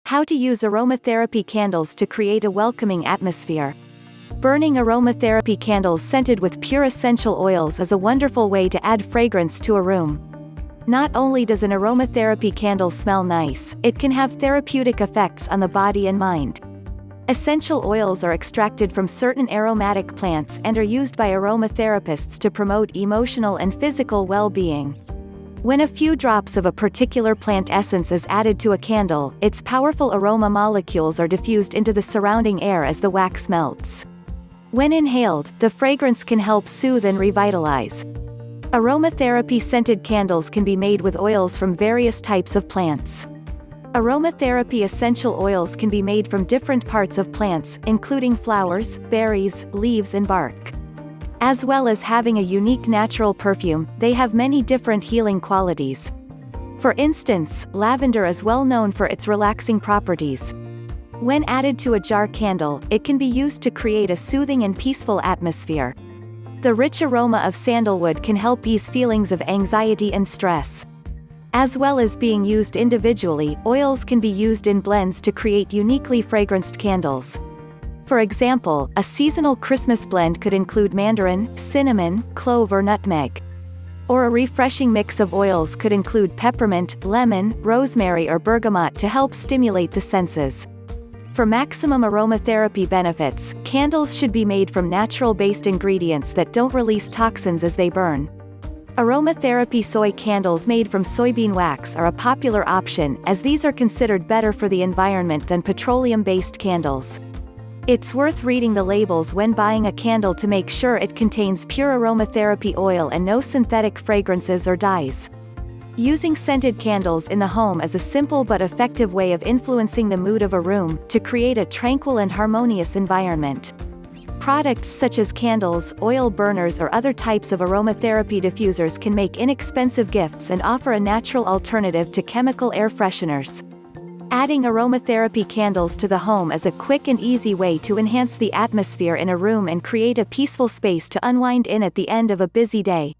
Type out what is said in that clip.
How to use aromatherapy candles to create a welcoming atmosphere. Burning aromatherapy candles scented with pure essential oils is a wonderful way to add fragrance to a room. Not only does an aromatherapy candle smell nice, it can have therapeutic effects on the body and mind. Essential oils are extracted from certain aromatic plants and are used by aromatherapists to promote emotional and physical well-being. When a few drops of a particular plant essence is added to a candle, its powerful aroma molecules are diffused into the surrounding air as the wax melts. When inhaled, the fragrance can help soothe and revitalize. Aromatherapy scented candles can be made with oils from various types of plants. Aromatherapy essential oils can be made from different parts of plants, including flowers, berries, leaves and bark. As well as having a unique natural perfume, they have many different healing qualities. For instance, lavender is well known for its relaxing properties. When added to a jar candle, it can be used to create a soothing and peaceful atmosphere. The rich aroma of sandalwood can help ease feelings of anxiety and stress. As well as being used individually, oils can be used in blends to create uniquely fragranced candles. For example, a seasonal Christmas blend could include mandarin, cinnamon, clove or nutmeg. Or a refreshing mix of oils could include peppermint, lemon, rosemary or bergamot to help stimulate the senses. For maximum aromatherapy benefits, candles should be made from natural-based ingredients that don't release toxins as they burn. Aromatherapy soy candles made from soybean wax are a popular option, as these are considered better for the environment than petroleum-based candles. It's worth reading the labels when buying a candle to make sure it contains pure aromatherapy oil and no synthetic fragrances or dyes. Using scented candles in the home is a simple but effective way of influencing the mood of a room, to create a tranquil and harmonious environment. Products such as candles, oil burners or other types of aromatherapy diffusers can make inexpensive gifts and offer a natural alternative to chemical air fresheners. Adding aromatherapy candles to the home is a quick and easy way to enhance the atmosphere in a room and create a peaceful space to unwind in at the end of a busy day.